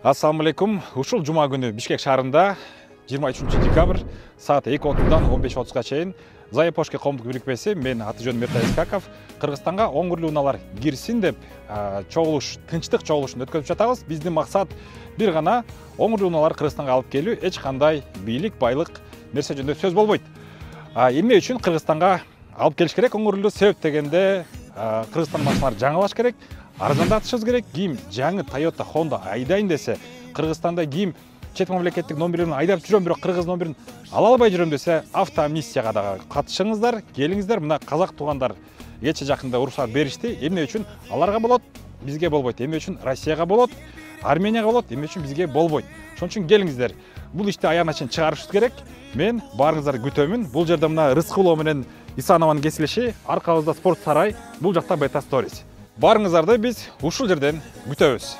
Ассаламу алейкум. Ушул жума күнү Бишкек шаарында 23 декабрь саат 2:30-дан 15:30-га чейин Заепошке коомдук бирикмеси мен аты-жөнүм Мертай Искаков Кыргызстанга оңгурлуу унаалар кирсин деп чогулуш, тынчтык чогулушун өткөзүп жатабыз. Биздин максат бир гана оңгурлуу унаалар Кыргызстанга алып келүү, эч кандай бийлик, байлык нерсе жөнүндө сөз болбойт. Эмне үчүн Кыргызстанга алып келиш керек оңгурлуу? Себеп дегенде Кыргызстан машиналары жаңылаш керек. Арзандатышыбыз керек. Кийин жаңы Toyota, Honda айдайын десе, Кыргызстанда кийин чет мамлекеттик номерлерин айдап жүрөм, бирок кыргыз номерин ала албай жүрөм десе, автомиссияга да катышыңыздар, келиңиздер. Мына казак туугандар кече жакында уруксат беришти. Эмне үчүн аларга болот, бизге болбойт? Эмне үчүн Россияга болот, Арменияга болот, эмне үчүн бизге болбойт? Ошон үчүн келиңиздер. Бул ишти аягына чейин чыгарышыбыз керек. Мен баарыңыздарды күтөмүн. Бул жерде мына Рыскулова менен Исанованын кесилиши, аркабызда спорт сарай, бул жакта Beta Stories. Баарыңыздарды биз ушул жерден күтөбүз.